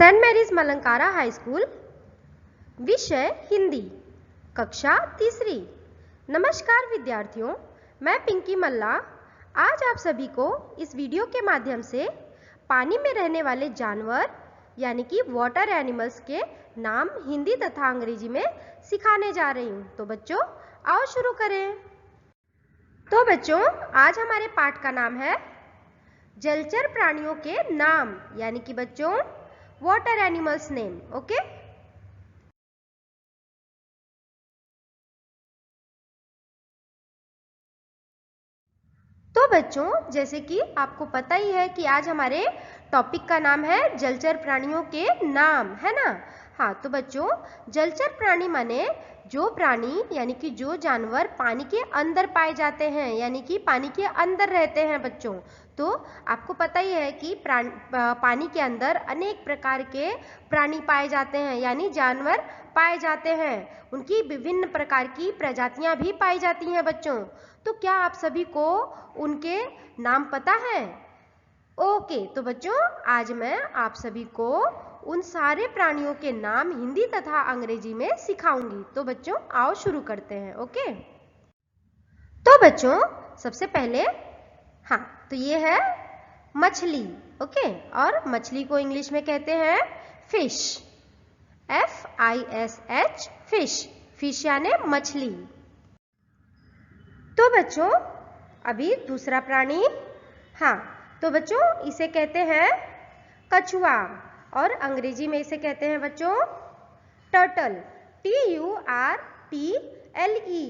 Saint Mary's Malankara high school, विषय हिंदी, कक्षा तीसरी। नमस्कार विद्यार्थियों, मैं पिंकी मल्ला आज आप सभी को इस वीडियो के माध्यम से पानी में रहने वाले जानवर यानी कि वाटर एनिमल्स के नाम हिंदी तथा अंग्रेजी में सिखाने जा रही हूँ। तो बच्चों आओ शुरू करें। तो बच्चों आज हमारे पाठ का नाम है जलचर प्राणियों के नाम यानी कि बच्चों वाटर एनिमल्स नेम। ओके, तो बच्चों जैसे कि आपको पता ही है कि आज हमारे टॉपिक का नाम है जलचर प्राणियों के नाम, है ना। हाँ, तो बच्चों जलचर प्राणी माने जो प्राणी यानी कि जो जानवर पानी के अंदर पाए जाते हैं यानी कि पानी के अंदर रहते हैं बच्चों। तो आपको पता ही है कि पानी के अंदर अनेक प्रकार के प्राणी पाए जाते हैं यानी जानवर पाए जाते हैं। उनकी विभिन्न प्रकार की प्रजातियां भी पाई जाती हैं बच्चों। तो क्या आप सभी को उनके नाम पता है? ओके, तो बच्चों आज मैं आप सभी को उन सारे प्राणियों के नाम हिंदी तथा अंग्रेजी में सिखाऊंगी। तो बच्चों आओ शुरू करते हैं। ओके, तो बच्चों सबसे पहले हाँ, तो ये है मछली। ओके, और मछली को इंग्लिश में कहते हैं फिश, FISH, फिश। फिश यानी मछली। तो बच्चों अभी दूसरा प्राणी, हाँ, तो बच्चों इसे कहते हैं कछुआ और अंग्रेजी में इसे कहते हैं बच्चों टर्टल, TURTLE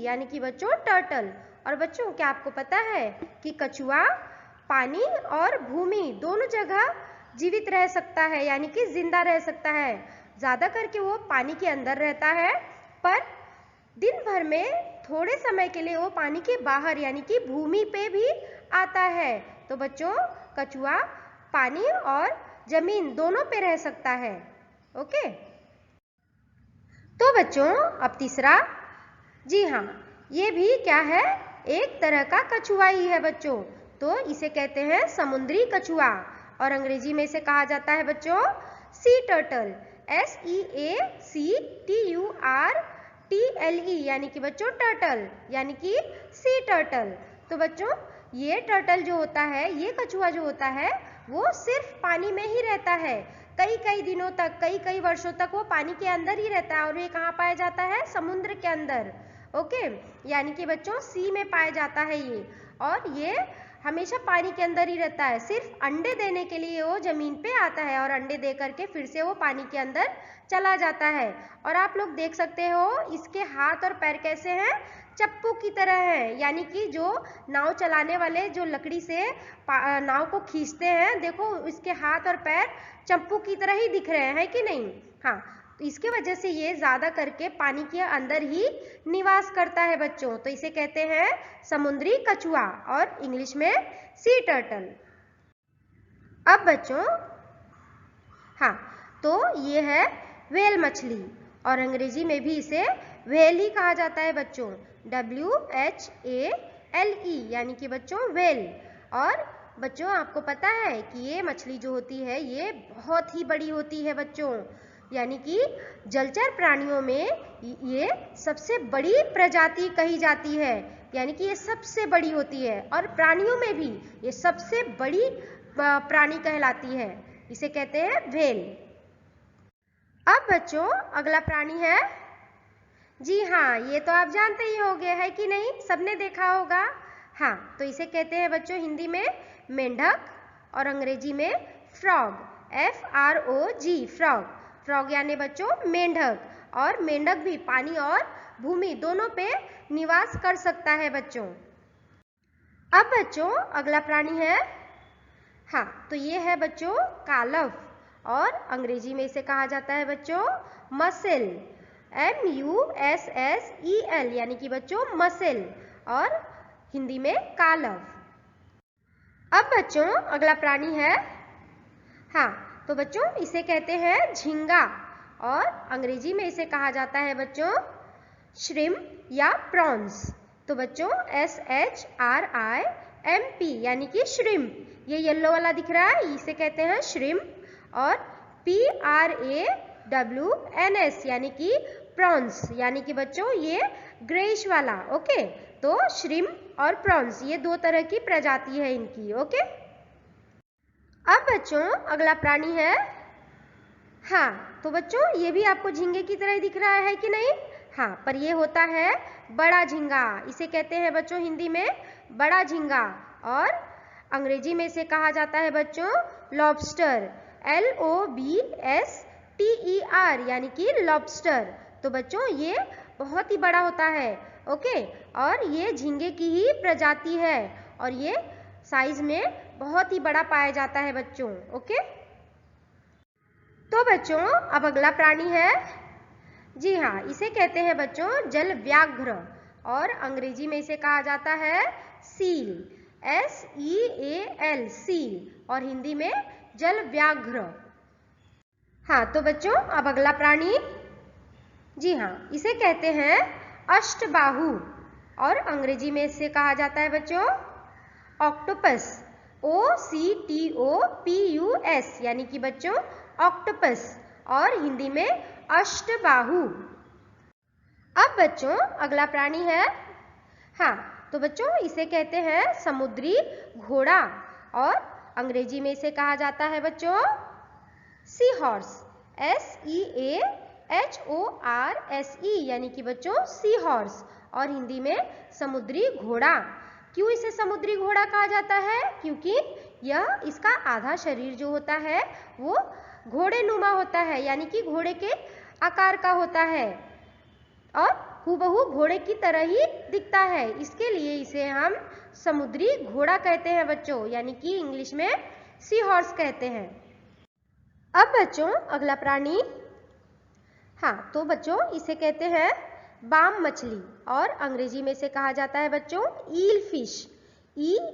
यानी कि बच्चों टर्टल। और बच्चों क्या आपको पता है कि कछुआ पानी और भूमि दोनों जगह जीवित रह सकता है यानी कि जिंदा रह सकता है। ज्यादा करके वो पानी के अंदर रहता है, पर दिन भर में थोड़े समय के लिए वो पानी के बाहर यानी कि भूमि पे भी आता है। तो बच्चों कछुआ पानी और जमीन दोनों पे रह सकता है। ओके, तो बच्चों अब तीसरा, जी हाँ, ये भी क्या है, एक तरह का कछुआ ही है बच्चों। तो इसे कहते हैं समुद्री कछुआ और अंग्रेजी में इसे कहा जाता है बच्चों सी टर्टल, SEATURTLE यानी कि बच्चों टर्टल यानी कि सी टर्टल। तो बच्चों ये टर्टल जो होता है, ये कछुआ जो होता है वो सिर्फ पानी में ही रहता है। कई कई दिनों तक, कई कई वर्षों तक वो पानी के अंदर ही रहता है। और ये कहाँ पाया जाता है? समुद्र के अंदर। ओके, यानी कि बच्चों सी में पाया जाता है ये, और ये हमेशा पानी के अंदर ही रहता है। सिर्फ अंडे देने के लिए वो जमीन पे आता है और अंडे दे करके फिर से वो पानी के अंदर चला जाता है। और आप लोग देख सकते हो इसके हाथ और पैर कैसे हैं? चप्पू की तरह है, यानी कि जो नाव चलाने वाले जो लकड़ी से नाव को खींचते हैं, देखो इसके हाथ और पैर चप्पू की तरह ही दिख रहे हैं, है कि नहीं। हाँ, तो इसके वजह से ये ज्यादा करके पानी के अंदर ही निवास करता है बच्चों। तो इसे कहते हैं समुद्री कछुआ और इंग्लिश में सी टर्टल। अब बच्चों हाँ, तो ये है व्हेल मछली और अंग्रेजी में भी इसे व्हेल ही कहा जाता है बच्चों, WHALE यानी कि बच्चों व्हेल। और बच्चों आपको पता है कि ये मछली जो होती है ये बहुत ही बड़ी होती है बच्चों, यानी कि जलचर प्राणियों में ये सबसे बड़ी प्रजाति कही जाती है, यानी कि ये सबसे बड़ी होती है। और प्राणियों में भी ये सबसे बड़ी प्राणी कहलाती है, इसे कहते हैं व्हेल। अब बच्चों अगला प्राणी है, जी हाँ, ये तो आप जानते ही होंगे, है कि नहीं, सबने देखा होगा। हाँ, तो इसे कहते हैं बच्चों हिंदी में मेंढक और अंग्रेजी में फ्रॉग, FROG, फ्रॉग। फ्रॉग यानी बच्चों मेंढक, और मेंढक भी पानी और भूमि दोनों पे निवास कर सकता है बच्चों। अब बच्चों अगला प्राणी है, हाँ, तो ये है बच्चों कालव और अंग्रेजी में इसे कहा जाता है बच्चों मसेल, MUSSEL यानी कि बच्चों मसेल और हिंदी में कालव। अब बच्चों अगला प्राणी है, हाँ, तो बच्चों इसे कहते हैं झींगा और अंग्रेजी में इसे कहा जाता है बच्चों श्रिम्प या प्रॉन्स। तो बच्चों SHRIMP यानी कि श्रिम्प, ये येलो वाला दिख रहा है, इसे कहते हैं श्रिम्प, और PRAWNS यानी कि प्रॉन्स, यानी कि बच्चों ये ग्रेइश वाला। ओके, तो श्रिम्प और प्रॉन्स ये दो तरह की प्रजाति है इनकी। ओके, अब बच्चों अगला प्राणी है, हाँ तो बच्चों ये भी आपको झींगे की तरह दिख रहा है कि नहीं? हाँ, पर ये होता है बड़ा झींगा। इसे कहते हैं बच्चों हिंदी में बड़ा झींगा, और अंग्रेजी में इसे कहा जाता है बच्चों लॉबस्टर, LOBSTER यानी कि लॉबस्टर। तो बच्चों ये बहुत ही बड़ा होता है। ओके, और ये झींगे की ही प्रजाति है, और ये साइज में बहुत ही बड़ा पाया जाता है बच्चों। ओके, तो बच्चों अब अगला प्राणी है, जी हाँ, इसे कहते हैं बच्चों जल व्याघ्र, और अंग्रेजी में इसे कहा जाता है सील, SEAL सील, और हिंदी में जल व्याघ्र। हाँ तो बच्चों अब अगला प्राणी, जी हाँ, इसे कहते हैं अष्टबाहु, और अंग्रेजी में इसे कहा जाता है बच्चों ऑक्टोपस, OCTOPUS यानी कि बच्चों ऑक्टोपस, और हिंदी में अष्टबाहु। अब बच्चों अगला प्राणी है, हाँ तो बच्चों इसे कहते हैं समुद्री घोड़ा, और अंग्रेजी में इसे कहा जाता है बच्चों सी हॉर्स, SEAHORSE यानी कि बच्चों सी हॉर्स, और हिंदी में समुद्री घोड़ा। क्यों इसे समुद्री घोड़ा कहा जाता है? क्योंकि यह इसका आधा शरीर जो होता है वो घोड़े नुमा होता है, यानी कि घोड़े के आकार का होता है, और हूबहू घोड़े की तरह ही दिखता है। इसके लिए इसे हम समुद्री घोड़ा कहते हैं बच्चों, यानी कि इंग्लिश में सी हॉर्स कहते हैं। अब बच्चों अगला प्राणी, हाँ तो बच्चों इसे कहते हैं बाम मछली, और अंग्रेजी में इसे कहा जाता है बच्चों ईल फिश, EELFISH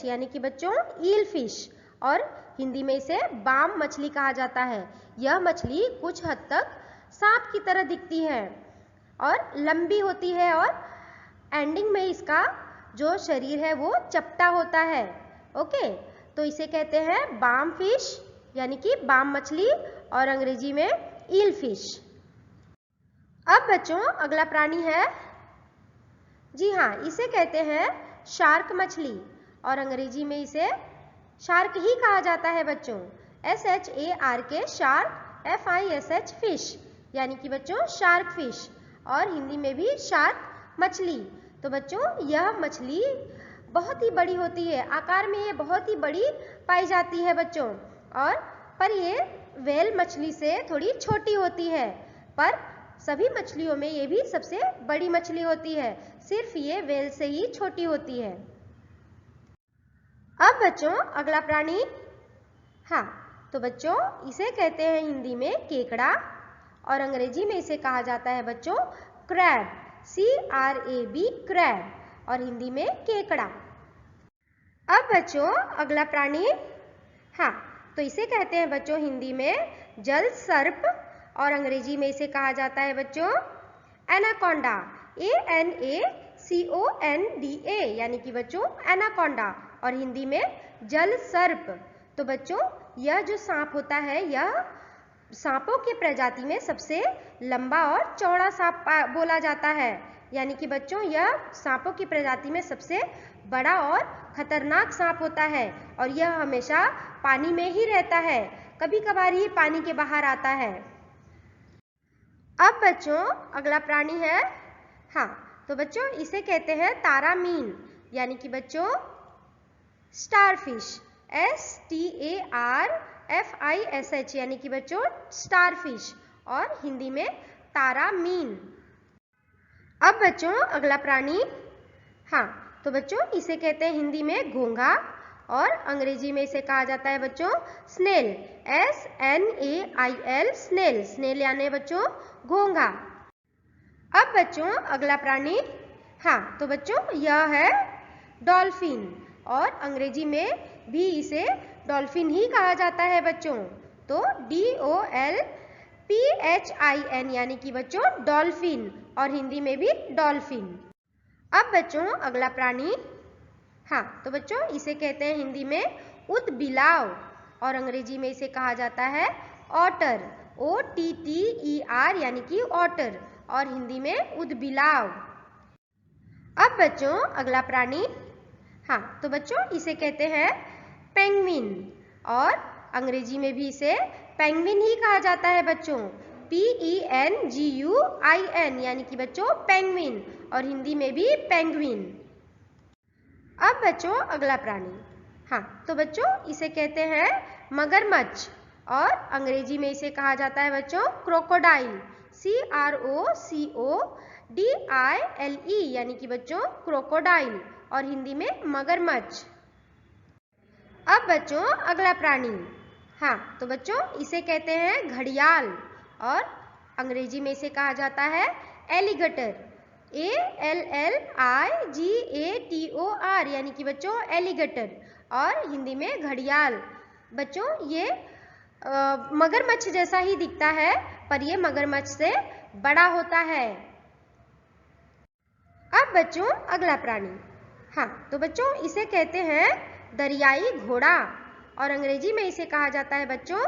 यानी कि बच्चों ईल फिश, और हिंदी में इसे बाम मछली कहा जाता है। यह मछली कुछ हद तक सांप की तरह दिखती है और लंबी होती है, और एंडिंग में इसका जो शरीर है वो चपटा होता है। ओके, तो इसे कहते हैं बाम फिश यानी कि बाम मछली, और अंग्रेजी में ईल फिश। अब बच्चों अगला प्राणी है, जी हाँ, इसे कहते हैं शार्क मछली, और अंग्रेजी में इसे शार्क ही कहा जाता है बच्चों, SHARK शार्क, FISH फिश यानी कि बच्चों शार्क फिश, और हिंदी में भी शार्क मछली। तो बच्चों यह मछली बहुत ही बड़ी होती है, आकार में ये बहुत ही बड़ी पाई जाती है बच्चों, और पर ये व्हेल मछली से थोड़ी छोटी होती है, पर सभी मछलियों में ये भी सबसे बड़ी मछली होती है, सिर्फ ये व्हेल से ही छोटी होती है। अब बच्चों अगला प्राणी, हाँ तो बच्चों इसे कहते हैं हिंदी में केकड़ा, और अंग्रेजी में इसे कहा जाता है बच्चों क्रैब, CRAB क्रैब, और हिंदी में केकड़ा। अब बच्चों अगला प्राणी, हाँ तो इसे कहते हैं बच्चों हिंदी में जल सर्प, और अंग्रेजी में इसे कहा जाता है बच्चों एनाकोंडा, ANACONDA यानी कि बच्चों एनाकोंडा, और हिंदी में जल सर्प। तो बच्चों यह जो सांप होता है यह सांपों के प्रजाति में सबसे लंबा और चौड़ा सांप बोला जाता है, यानी कि बच्चों यह सांपों की प्रजाति में सबसे बड़ा और खतरनाक सांप होता है, और यह हमेशा पानी में ही रहता है, कभी कभार ही पानी के बाहर आता है। अब बच्चों अगला प्राणी है, हाँ तो बच्चों इसे कहते हैं तारा मीन, यानी कि बच्चों स्टारफिश, STARFISH यानी कि बच्चों स्टारफिश, और हिंदी में तारा मीन। अब बच्चों अगला प्राणी, हाँ तो बच्चों इसे कहते हैं हिंदी में घोंघा, और अंग्रेजी में इसे कहा जाता है बच्चों स्नेल, SNAIL स्नेल, स्नेल यानी बच्चों घोंघा। अब बच्चों अगला प्राणी, हाँ तो बच्चों यह है डॉल्फिन, और अंग्रेजी में भी इसे डॉल्फिन ही कहा जाता है बच्चों, तो DOLPHIN यानी कि बच्चों डॉल्फिन, और हिंदी में भी डॉल्फिन। अब बच्चों अगला प्राणी, हाँ तो बच्चों इसे कहते हैं हिंदी में ऊदबिलाव, और अंग्रेजी में इसे कहा जाता है ऑटर, OTTER यानी कि ऑटर, और हिंदी में ऊदबिलाव। अब बच्चों अगला प्राणी, हाँ तो बच्चों इसे कहते हैं पेंगुइन, और अंग्रेजी में भी इसे पेंगुइन ही कहा जाता है बच्चों, PENGUIN यानी कि बच्चों पेंगुइन, और हिंदी में भी पेंगुइन। अब बच्चों अगला प्राणी, हाँ तो बच्चों इसे कहते हैं मगरमच्छ, और अंग्रेजी में इसे कहा जाता है बच्चों क्रोकोडाइल, CROCODILE यानी कि बच्चों क्रोकोडाइल, और हिंदी में मगरमच्छ। अब बच्चों अगला प्राणी, हाँ तो बच्चों इसे कहते हैं घड़ियाल, और अंग्रेजी में इसे कहा जाता है एलिगेटर, ALLIGATOR यानी कि बच्चों एलिगेटर, और हिंदी में घड़ियाल। बच्चों ये मगरमच्छ जैसा ही दिखता है, पर ये मगरमच्छ से बड़ा होता है। अब बच्चों अगला प्राणी, हाँ तो बच्चों इसे कहते हैं दरियाई घोड़ा, और अंग्रेजी में इसे कहा जाता है बच्चों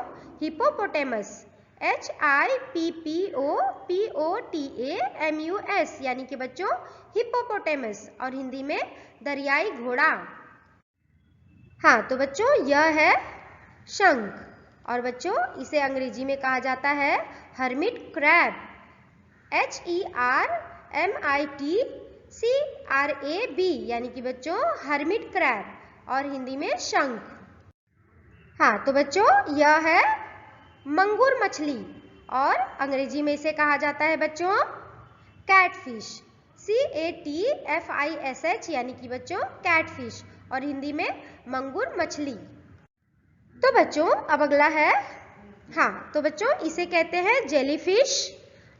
हिप्पोपोटेमस, HIPPOPOTAMUS यानी कि बच्चों हिप्पोपोटेमस, और हिंदी में दरियाई घोड़ा। हाँ तो बच्चों यह है शंख, और बच्चों इसे अंग्रेजी में कहा जाता है हर्मिट क्रैब, HERMITCRAB यानी कि बच्चों हर्मिट क्रैब, और हिंदी में शंख। हाँ तो बच्चों यह है मंगूर मछली, और अंग्रेजी में इसे कहा जाता है बच्चों कैटफिश, CATFISH यानी कि बच्चों कैटफिश, और हिंदी में मंगूर मछली। तो बच्चों अब अगला है, हाँ तो बच्चों इसे कहते हैं जेलीफिश,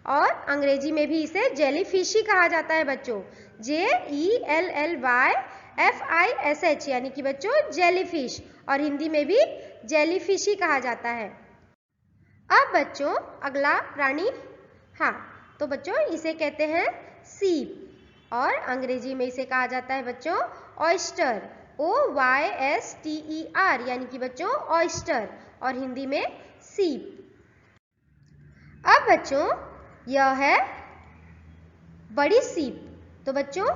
और अंग्रेजी में भी इसे जेलीफिश ही कहा जाता है बच्चों, JELLYFISH यानी कि बच्चों जेलीफिश, और हिंदी में भी जेलीफिश ही कहा जाता है। अब बच्चों अगला प्राणी, हाँ तो बच्चों इसे कहते हैं सीप, और अंग्रेजी में इसे कहा जाता है बच्चों ऑयस्टर, OYSTER यानी कि बच्चों ऑयस्टर, और हिंदी में सीप। अब बच्चों यह है बड़ी सीप, तो बच्चों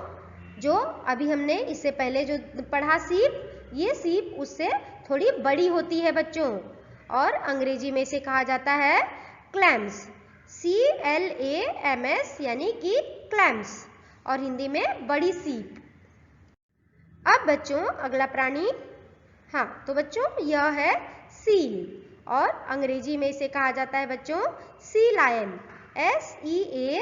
जो अभी हमने इससे पहले जो पढ़ा सीप, ये सीप उससे थोड़ी बड़ी होती है बच्चों, और अंग्रेजी में इसे कहा जाता है क्लैम्स, CLAMS यानी कि क्लैम्स, और हिंदी में बड़ी सीप। अब बच्चों अगला प्राणी, हाँ तो बच्चों यह है सील, और अंग्रेजी में इसे कहा जाता है बच्चों सी लायन, SEALION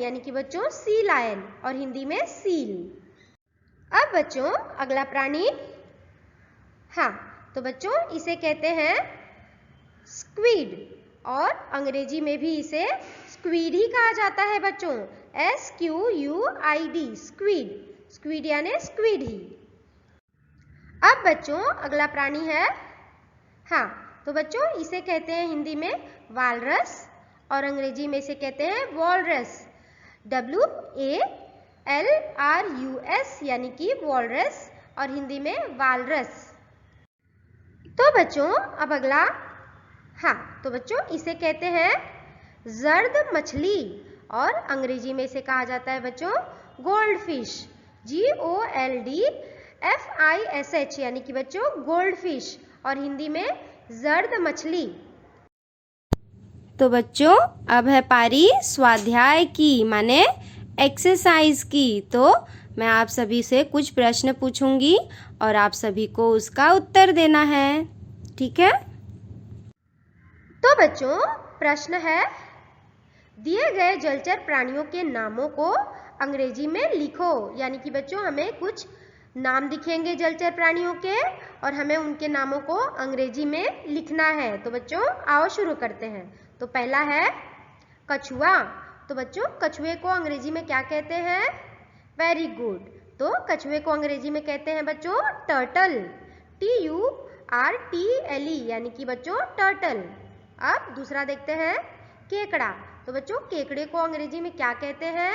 यानी कि बच्चों सी लायन, और हिंदी में सील। अब बच्चों अगला प्राणी, हाँ तो बच्चों इसे कहते हैं स्क्विड, और अंग्रेजी में भी इसे स्क्विड ही कहा जाता है बच्चों, SQUID स्क्विड, स्क्विड यानी स्क्विड ही। अब बच्चों अगला प्राणी है, हाँ तो बच्चों इसे कहते हैं हिंदी में वालरस, और अंग्रेजी में इसे कहते हैं वॉलरस, WALRUS यानी कि वॉलरस, और हिंदी में वालरस। तो बच्चों अब अगला, हाँ तो बच्चों इसे कहते हैं जर्द मछली, और अंग्रेजी में इसे कहा जाता है बच्चों गोल्ड फिश, GOLDFISH यानी कि बच्चों गोल्ड फिश, और हिंदी में जर्द मछली। तो बच्चों अब है पारी स्वाध्याय की, माने एक्सरसाइज की। तो मैं आप सभी से कुछ प्रश्न पूछूंगी, और आप सभी को उसका उत्तर देना है, ठीक है? तो बच्चों प्रश्न है, दिए गए जलचर प्राणियों के नामों को अंग्रेजी में लिखो, यानी कि बच्चों हमें कुछ नाम दिखेंगे जलचर प्राणियों के, और हमें उनके नामों को अंग्रेजी में लिखना है। तो बच्चों आओ शुरू करते हैं। तो पहला है कछुआ, तो बच्चों कछुए को अंग्रेजी में क्या कहते हैं? वेरी गुड, तो कछुए को अंग्रेजी में कहते हैं बच्चों टर्टल, TURTLE यानी कि बच्चों टर्टल। अब दूसरा देखते हैं केकड़ा, तो बच्चों केकड़े को अंग्रेजी में क्या कहते हैं?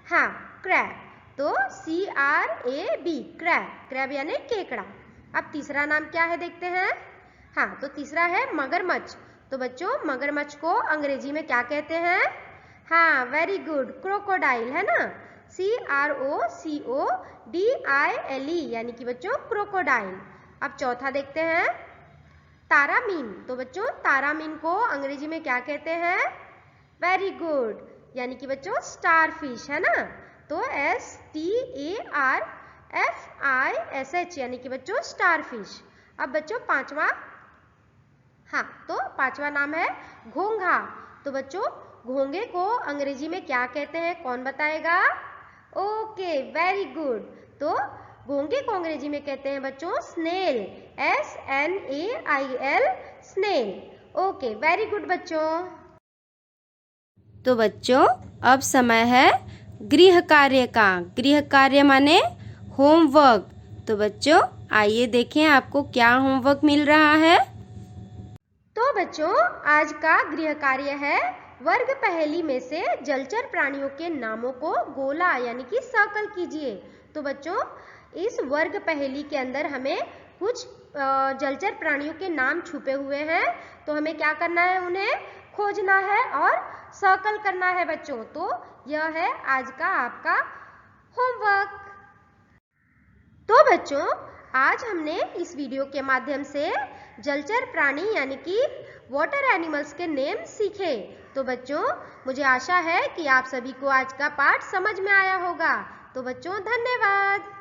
हाँ क्रैब, तो CRAB क्रैब, क्रैब यानी केकड़ा। अब तीसरा नाम क्या है देखते हैं। हाँ, तो तीसरा है मगरमच्छ। तो बच्चों मगरमच्छ को अंग्रेजी में क्या कहते हैं? हाँ, वेरी गुड, क्रोकोडाइल, है ना। CROCODILE यानी कि बच्चों क्रोकोडाइल। अब चौथा देखते हैं तारामीन। तो बच्चों तारामीन को अंग्रेजी में क्या कहते हैं? वेरी गुड, यानी कि बच्चों स्टारफिश, है ना। तो STARFISH यानी कि बच्चों स्टारफिश। अब बच्चों पांचवा, हाँ, तो पांचवा नाम है घोंघा। तो बच्चों घोंघे को अंग्रेजी में क्या कहते हैं? कौन बताएगा? Okay, very good. तो घोंघे को अंग्रेजी में कहते हैं बच्चों snail, SNAIL, snail. Okay, very good बच्चों। तो बच्चों अब समय है गृह कार्य का। गृह कार्य माने होमवर्क। तो बच्चों आइए देखें आपको क्या होमवर्क मिल रहा है। तो बच्चों आज का गृह कार्य है वर्ग पहेली में से जलचर प्राणियों के नामों को गोला यानी कि सर्कल कीजिए। तो बच्चों इस वर्ग पहेली के अंदर हमें कुछ जलचर प्राणियों के नाम छुपे हुए हैं। तो हमें क्या करना है? उन्हें खोजना है और सर्कल करना है बच्चों। तो यह है आज का आपका होमवर्क। तो बच्चों आज हमने इस वीडियो के माध्यम से जलचर प्राणी यानी कि वाटर एनिमल्स के नेम सीखे। तो बच्चों मुझे आशा है कि आप सभी को आज का पाठ समझ में आया होगा। तो बच्चों धन्यवाद।